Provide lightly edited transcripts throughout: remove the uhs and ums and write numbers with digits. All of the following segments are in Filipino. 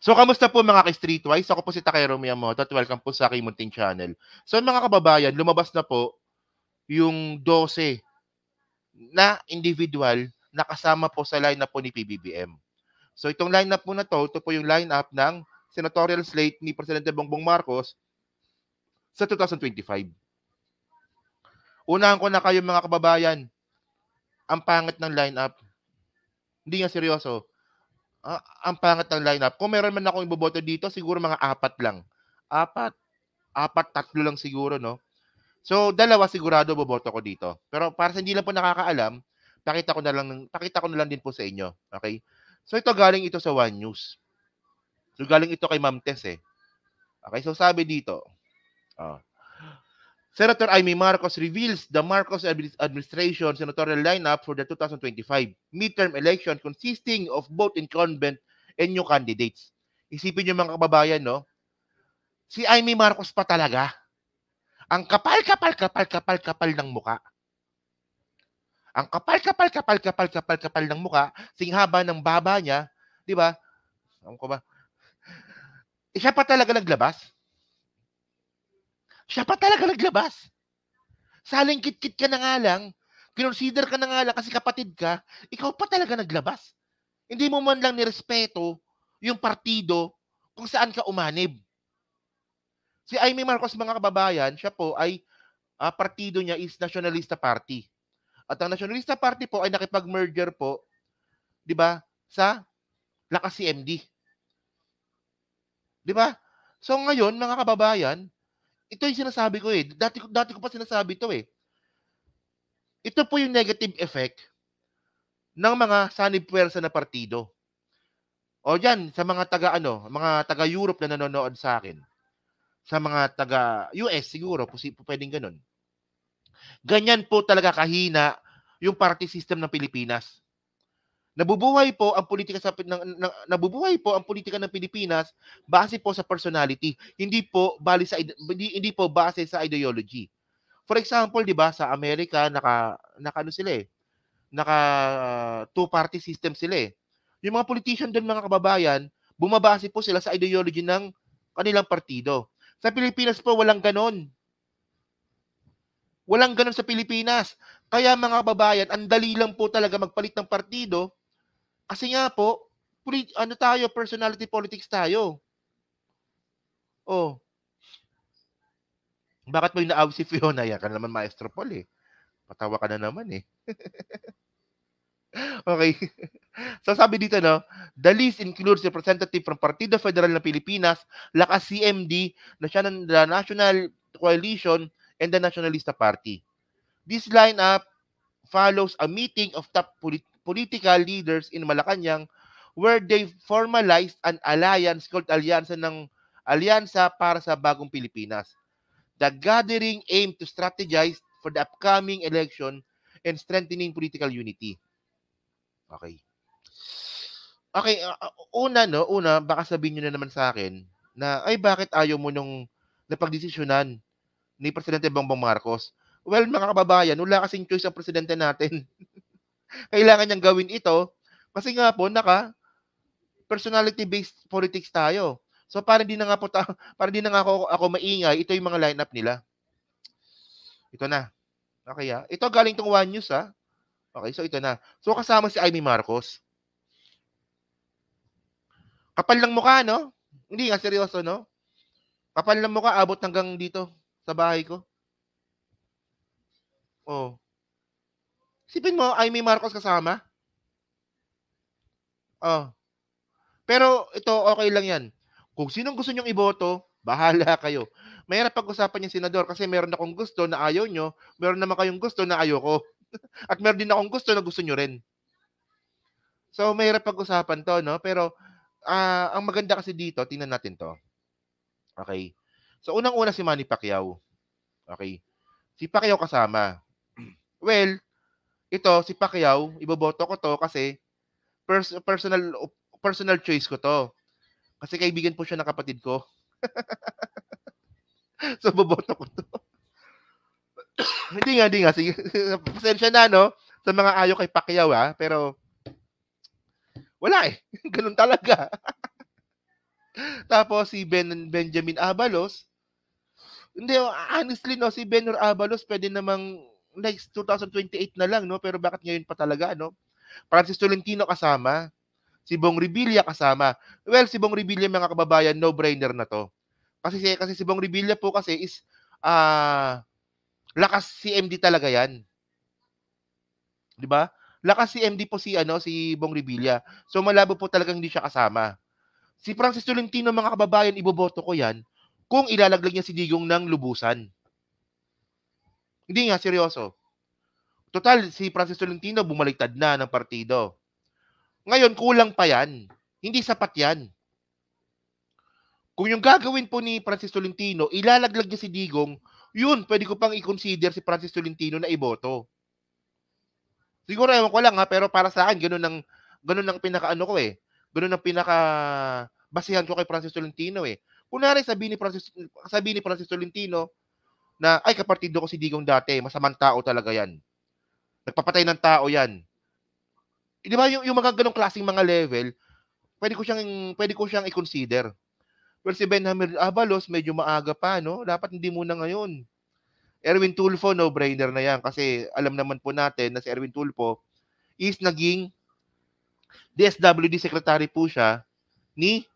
So, kamusta po mga ka-Streetwise? Ako po si Takero Miyamoto at welcome po sa aking munting channel. So, mga kababayan, lumabas na po yung 12 na individual na kasama po sa lineup po ni PBBM. So, itong lineup po na to, ito po yung lineup ng senatorial slate ni Presidente Bongbong Marcos sa 2025. Unahan ko na kayo mga kababayan, ang pangit ng lineup. Hindi nga seryoso. Ang pangit ng lineup. Kung meron man akong iboboto dito, siguro mga 4 lang. 4, 3 lang siguro, no? So, 2 sigurado boboto ko dito. Pero para sa hindi lang po nakakaalam, pakita ko na lang din po sa inyo. Okay? So, ito galing ito sa One News. So, galing ito kay Ma'am Tess eh. Okay? So, sabi dito, Senator Amy Marcos reveals the Marcos administration senatorial lineup for the 2025 midterm election consisting of both incumbent and new candidates. Isipin niyo mga kababayan, no? Si Amy Marcos pa talaga. Ang kapal ng muka. Ang kapal ng muka, singhaba ng baba niya, 'di ba? Alam ko ba? Siya pa talaga naglabas. Saling kit-kit ka na nga lang, kinonsider ka na nga lang kasi kapatid ka, ikaw pa talaga naglabas. Hindi mo man lang nirespeto yung partido kung saan ka umanib. Si Amy Marcos mga kababayan, siya po ay partido niya is Nationalista Party. At ang Nationalista Party po ay nakipag-merger po, 'di ba, sa Lakas CMD. 'Di ba? So ngayon mga kababayan, ito yung sinasabi ko eh. Dati ko pa sinasabi ito eh. Ito po yung negative effect ng mga sanib-puwersa na partido. O diyan sa mga taga Europe na nanonood sa akin. Sa mga taga US siguro, pwedeng ganun. Ganyan po talaga kahina yung party system ng Pilipinas. Nabubuhay po ang politika ng Pilipinas base po sa personality, hindi po base sa ideology. For example, 'di ba, sa Amerika naka two-party system sila eh. Yung mga politician doon mga kababayan, bumabase po sila sa ideology ng kanilang partido. Sa Pilipinas po walang ganon. Walang ganon sa Pilipinas. Kaya mga kababayan, ang dali lang po talaga magpalit ng partido kasi nga po, personality politics tayo. Oh. Bakit mo inaaw si Fiona? Yan ka naman, Maestro Paul eh. Patawa ka na naman eh. Okay. So sabi dito, no, the list includes representative from Partido Federal ng Pilipinas, Lakas CMD, the National Coalition, and the Nationalista Party. This lineup follows a meeting of top political leaders in Malacanang where they formalized an alliance called Alyansa para sa Bagong Pilipinas. The gathering aimed to strategize for the upcoming election and strengthening political unity. Okay. Okay, una, baka sabihin niyo na naman sa akin na, ay bakit ayaw mo nung napagdesisyonan ni Presidente Bongbong Marcos? Well, mga kababayan, wala kasing choice ang presidente natin. Kailangan niyang gawin ito kasi nga po, personality-based politics tayo. So, para di na nga ako maingay, ito yung mga lineup nila. Ito na. Okay, ito galing tong One News, Okay, so ito na. So, kasama si Amy Marcos. Kapal ng mukha, no? Hindi nga, seryoso, no? Kapal ng mukha, abot hanggang dito sa bahay ko. Oh. Isipin mo, Amy Marcos kasama. Oh. Pero ito, okay lang yan. Kung sinong gusto nyong iboto, bahala kayo. Mahirap pag-usapan yung senador kasi meron akong gusto na ayaw nyo, meron naman kayong gusto na ayoko. At meron din akong gusto na gusto nyo rin. So, mahirap pag-usapan to, no? Pero, ang maganda kasi dito, tingnan natin to. Okay. So, unang-una si Manny Pacquiao. Okay. Si Pacquiao kasama. Well, ito, si Pacquiao, iboboto ko to kasi personal choice ko to. Kasi kaibigan po siya ng kapatid ko. So, boboto ko to. Hindi nga. Sige, pasensya na, no? Sa mga ayaw kay Pacquiao, Pero, wala eh. Ganun talaga. Tapos si Benjamin Abalos, hindi, honestly, no, si Benor Abalos pwede namang next 2028 na lang, no? Pero bakit ngayon pa talaga, no? Francis Tolentino kasama, si Bong Revilla kasama. Well, si Bong Revilla, mga kababayan, no-brainer na to. Kasi si Bong Revilla po kasi is lakas CMD talaga 'yan, 'di ba? Lakas CMD po si Bong Revilla. So malabo po talagang hindi siya kasama. Si Francis Tolentino, mga kababayan, iboboto ko 'yan kung ilalaglag niya si Digong ng lubusan. Hindi nga, seryoso. Total, si Francis Tolentino bumaliktad na ng partido. Ngayon, kulang pa yan. Hindi sapat yan. Kung yung gagawin po ni Francis Tolentino, ilalaglag niya si Digong, yun, pwede ko pang i-consider si Francis Tolentino na iboto. Siguro, ewan ko lang ha, pero para sa akin, ganun ang pinaka-ano ko eh. Ganun ang pinaka-basihan ko kay Francis Tolentino eh. Kunwari, sabi ni Francis Tolentino na, ay, kapartido ko si Digong dati, masamang tao talaga yan. Nagpapatay ng tao yan. Di ba yung mga ganong klaseng mga level, pwede ko siyang i-consider. Well, si Benjamin Abalos, medyo maaga pa, no? Dapat hindi muna ngayon. Erwin Tulfo, no-brainer na yan. Kasi alam naman po natin na si Erwin Tulfo is naging DSWD secretary po siya ni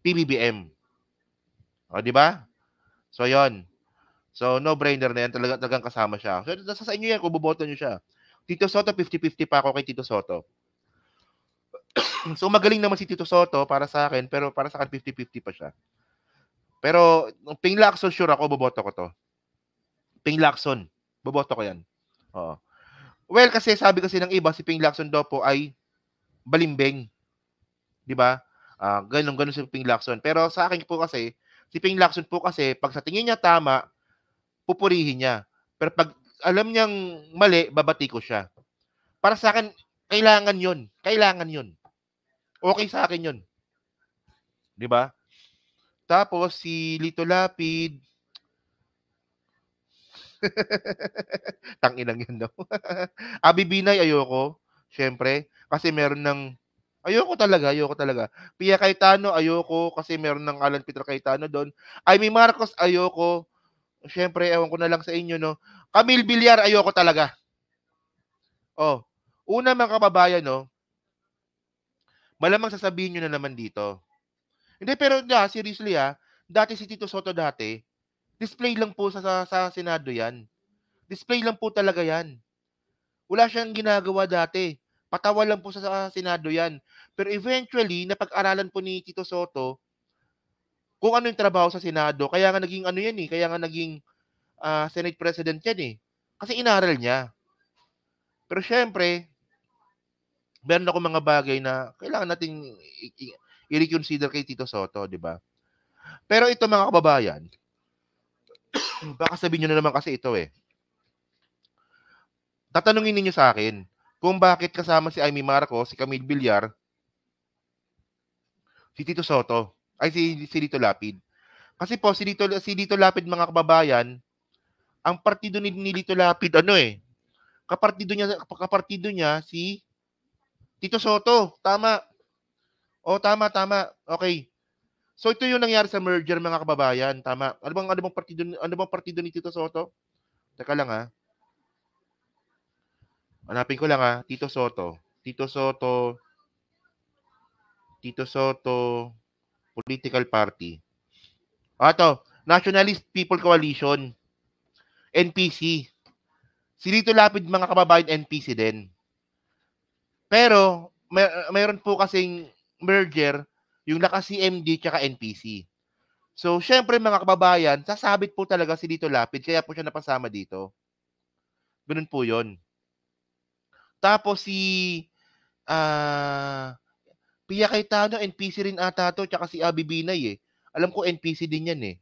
PBBM. O, di ba? So, yon. So, no-brainer na yan. Talagang kasama siya. So, nasa sa inyo yan kung boboto nyo siya. Tito Soto, 50-50 pa ako kay Tito Soto. So, magaling naman si Tito Soto para sa akin, pero para sa akin, 50-50 pa siya. Pero, Ping Lacson, sure ako, boboto ko to. Ping Lacson, boboto ko yan. Oo. Well, kasi sabi kasi ng iba, si Ping Lacson daw po ay balimbing. Di ba? Ganun si Ping Lacson. Pero sa akin po kasi, si Ping Lacson po kasi, pag sa tingin niya tama, pupurihin niya. Pero pag alam niyang mali, babati ko siya. Para sa akin, kailangan yun. Kailangan yun. Okay sa akin yun. Di ba? Tapos, si Lito Lapid, tanginang yun, no? Abi Binay, ayoko. Siyempre. Kasi meron ng... Ayoko talaga. Pia Cayetano, ayoko. Kasi meron ng Alan Peter Cayetano doon. Amy Marcos, ayoko. Siyempre, ewan ko na lang sa inyo, no? Camille Villar, ayoko talaga. Oh. Una, mga kababayan, no? Malamang sasabihin nyo na naman dito. Hindi, pero seriously dati si Tito Soto display lang po sa Senado yan. Display lang po talaga yan. Wala siyang ginagawa dati. Patawa lang po sa Senado yan. Pero eventually, napag-aralan po ni Tito Soto kung ano yung trabaho sa Senado. Kaya nga naging ano yan eh. Kaya nga naging Senate President yan eh. Kasi inaral niya. Pero syempre, meron ako mga bagay na kailangan nating i-reconsider kay Tito Soto, di ba? Pero ito, mga kababayan, baka sabihin nyo na naman kasi ito eh. Tatanungin ninyo sa akin kung bakit kasama si Amy Marcos, si Camille Villar, si Tito Soto, ay si Lito Lapid. Kasi po, si Lito Lapid, mga kababayan, ang partido ni Lito Lapid, kapartido niya si Tito Soto. Tama. O, tama. Okay. So, ito yung nangyari sa merger, mga kababayan. Tama. Ano bang partido ni Tito Soto? Teka lang Hanapin ko lang Tito Soto. Tito Soto Political Party. To. Nationalist People Coalition. NPC. Si Lito Lapid, mga kababayan, NPC din. Pero, mayroon po kasing merger, yung naka-CMD tsaka NPC. So, syempre, mga kababayan, sasabit po talaga si Lito Lapid, kaya po siya napasama dito. Ganun po yun. Tapos Pia Cayetano, NPC rin ata to, tsaka si Abi Binay eh. Alam ko NPC din yan eh.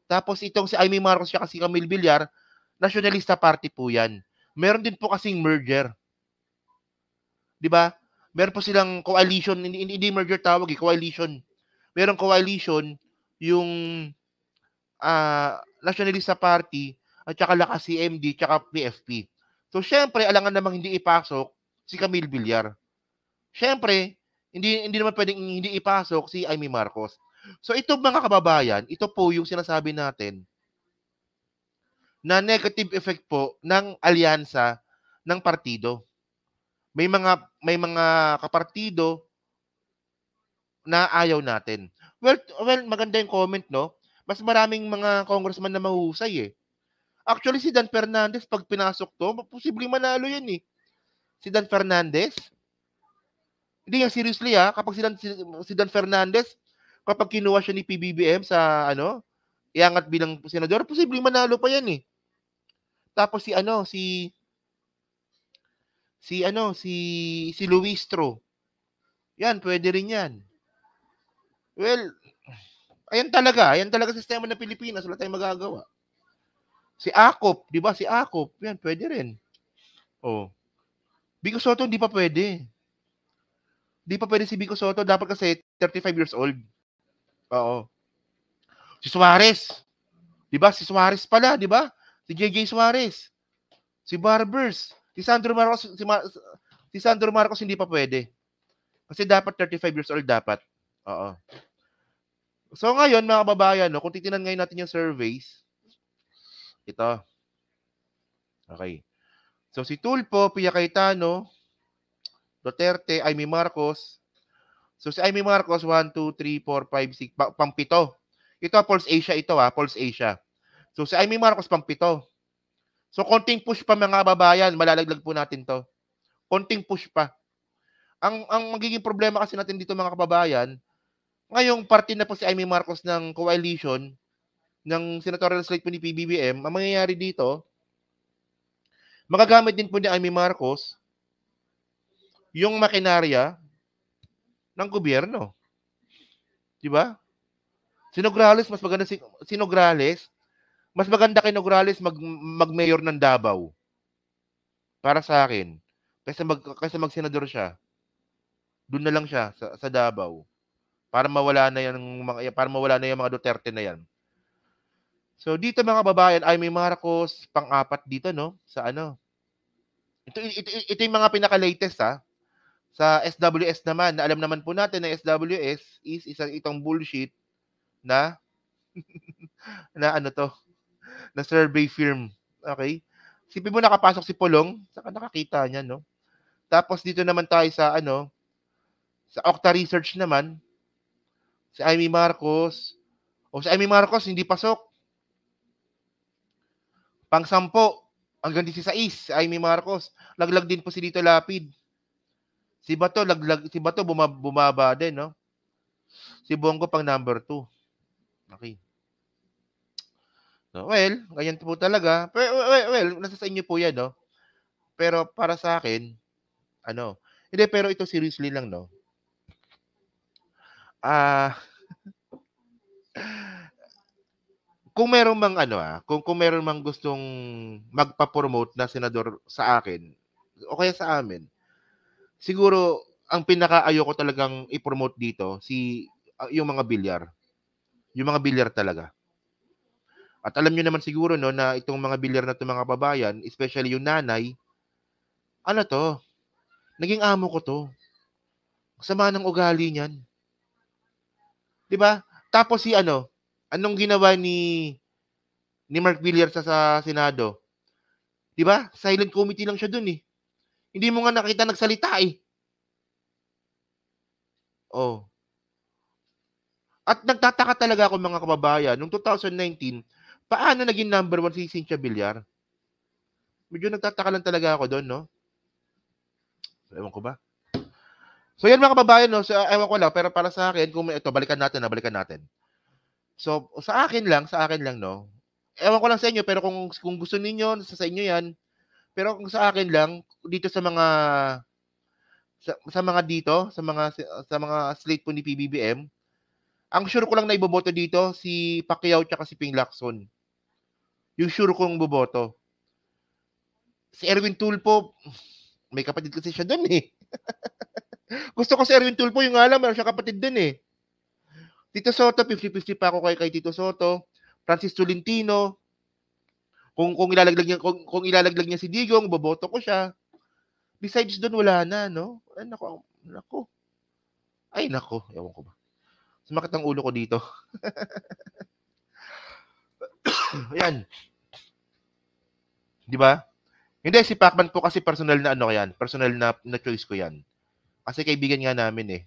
Tapos itong si Amy Marcos tsaka si Camille Villar, Nationalista Party po yan. Meron din po kasing merger. 'Di ba? Meron po silang coalition, hindi merger tawag coalition. Merong coalition yung Nationalista Party at saka lakas CMD tsaka PFP. So syempre alangan namang hindi ipasok si Camille Villar. Syempre, Hindi naman pwedeng hindi ipasok si Amy Marcos. So ito mga kababayan, ito po yung sinasabi natin na negative effect po ng alyansa ng partido. May mga kapartido na ayaw natin. Well, maganda yung comment, no? Mas maraming mga congressman na mahusay eh. Actually, si Dan Fernandez, pag pinasok to, posibleng manalo yan eh. Si Dan Fernandez, hindi nga seriously kapag si Dan Fernandez, kapag kinuha siya ni PBBM sa iangat bilang senador, posibleng manalo pa yan eh. Tapos si Luistro. Yan, pwede rin yan. Well, ayan talaga sistema ng Pilipinas, wala tayong magagawa. Si Akop, 'di ba? Si Akop, yan pwede rin. Oh. Vico Soto hindi pa pwede. Hindi pa pwede si Vico Soto, dapat kasi 35 years old. Oo. Si Suarez. 'Di ba? Si Suarez pala, 'di ba? Si JJ Suarez. Si Barbers. Si Sandro Marcos hindi pa pwede. Kasi dapat 35 years old dapat. Oo. So ngayon mga kababayan, no, kung titingnan ngayon natin yung surveys, ito. Okay. So si Tulfo, Pia Cayetano, Duterte, Amy Marcos. So si Amy Marcos 1 2 3 4 5 6 pang-pito. Ito Pulse Asia ito Pulse Asia. So si Amy Marcos pang-pito. So konting push pa mga kababayan, malalaglag po natin 'to. Konting push pa. Ang magiging problema kasi natin dito mga kababayan, ngayong parte na po si Amy Marcos ng coalition ng senatorial slate po ni PBBM, ang mangyayari dito, magagamit din po ni Amy Marcos yung makinarya ng gobyerno. 'Di ba? Si Nograles, mas maganda kay Nograles mag-mayor ng Davao. Para sa akin. Kaysa mag-senador siya. Doon na lang siya sa Davao. Para mawala na yung mga Duterte na yan. So dito mga kababayan, Amy Marcos, pang-apat dito no sa ano. Ito yung mga pinaka-latest Sa SWS naman, na alam naman po natin na SWS is itong bullshit na na na survey firm. Okay? Sipin mo nakapasok si Pulong, saka nakakita niya, no? Tapos dito naman tayo sa Okta Research naman, si Amy Marcos. Si Amy Marcos, hindi pasok. Pang-10, hanggang 16, si Amy Marcos. Laglag din po si Dito Lapid. Si Bato, bumaba din, no? Si Bongo pang number 2. Okay. So, well, ganyan po talaga. Well, nasa sa inyo po yan, no? Pero para sa akin, hindi, pero ito seriously lang, no? Kung meron mang kung meron mang gustong magpa-promote na senador sa akin, o kaya sa amin, siguro, ang pinaka-ayoko talagang i-promote dito, yung mga bilyar. Yung mga bilyar talaga. At alam nyo naman siguro, no, na itong mga bilyar na ito mga babayan, especially yung nanay, naging amo ko to. Sama ng ugali niyan. 'Di ba? Tapos anong ginawa ni Mark Villar sa Senado? 'Di ba? Silent committee lang siya dun eh. Hindi mo nga nakita nagsalita eh. Oh. At nagtataka talaga ako mga kababayan, noong 2019, paano naging number 1 si Cynthia Villar? Medyo nagtataka lang talaga ako doon, no? Ewan ko ba? So yan mga kababayan, no? So, ewan ko lang, pero para sa akin, balikan natin. So, sa akin lang, no? Ewan ko lang sa inyo, pero kung gusto niyo sa inyo yan. Pero kung sa akin lang, dito sa mga sa mga slate po ni PBBM, ang sure ko lang na iboboto dito si Pacquiao tsaka si Ping Lacson. Yung sure kong boboto. Si Erwin Tulfo, may kapatid kasi siya doon eh. Gusto ko si Erwin Tulfo, yung alam, meron siya kapatid doon eh. Tito Soto, 50-50 pa ako kay Tito Soto. Francis Tolentino, kung ilalaglag niya si Digong, boboto ko siya. Besides doon, wala na, no? Nako. Ay nako, ewan ko ba. Sumakit ang ulo ko dito. Ayan, 'di ba? Hindi si Pacman po kasi personal na ano 'yan, personal na choice ko 'yan. Kasi kaibigan nga namin eh.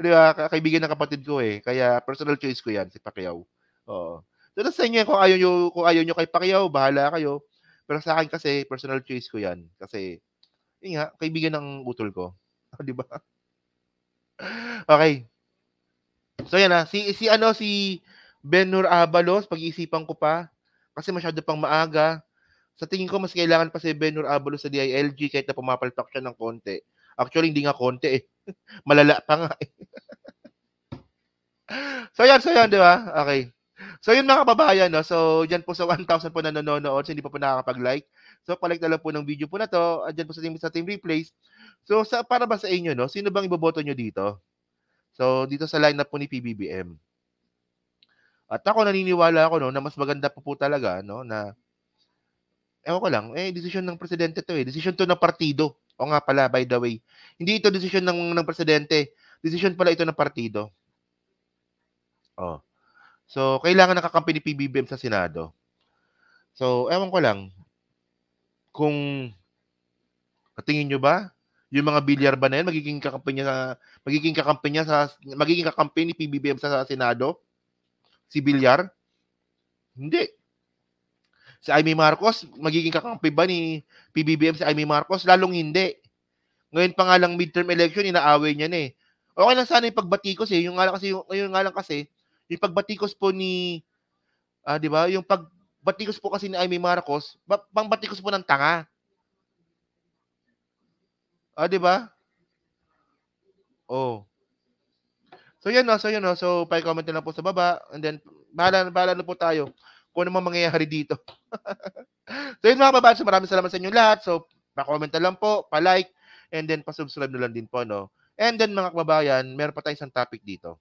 'Di ba? Kaibigan ng kapatid ko eh, kaya personal choice ko 'yan, si Pacquiao. Oo. So, nasa inyo yan kung ayaw niyo kay Pacquiao, bahala kayo. Pero sa akin kasi personal choice ko 'yan kasi yun nga, kaibigan ng utol ko. 'Di ba? Okay. So yan si Ben-Hur Abalos, pag-iisipan ko pa kasi masyado pang maaga. Sa tingin ko mas kailangan pa si Ben-Hur Abalos sa DILG kahit na pumapalpak siya ng konti. Actually hindi nga konti eh. Malala pa nga eh. So yan, 'di ba? Okay. So yun mga kababayan, no. So diyan po sa 1,000 po na nanonood, so hindi pa po nakakapag-like. So pa-like na lang po ng video po na 'to, andiyan po sa team replays. So para ba sa inyo, no, sino bang iboboto niyo dito? So dito sa lineup po ni PBBM. At ako naniniwala ako 'no, na mas maganda pa po talaga 'no, na ewan ko lang, eh, desisyon ng presidente 'to, eh, desisyon 'to ng partido. O nga pala, by the way, hindi ito desisyon ng presidente, desisyon pala ito ng partido. Oh, so kailangan ng kakampi ni PBBM sa Senado. So ewan ko lang, kung sa tingin niyo ba, yung mga bilyar ba na yan magiging kakampi ni PBBM sa Senado? Si Bilyar? Hindi. Si Amy Marcos, magiging kakampi ba ni PBBM si Amy Marcos? Lalong hindi. Ngayon pa nga lang midterm election, inaaway niya na eh. Okay lang sana yung pagbatikos eh. Yung pagbatikos po ni, 'di ba? Yung pagbatikos po kasi ni Amy Marcos, pangbatikos po ng tanga. 'Di ba? Oh. So yan no, So pa-comment na lang po sa baba and then bahala na po tayo kung ano mang mangyayari dito. So yun mga kababayan, so maraming salamat sa inyong lahat. So pa-comment na lang po, pa-like, and then pa-subscribe na lang din po, no? And then mga kababayan, meron pa tayong isang topic dito.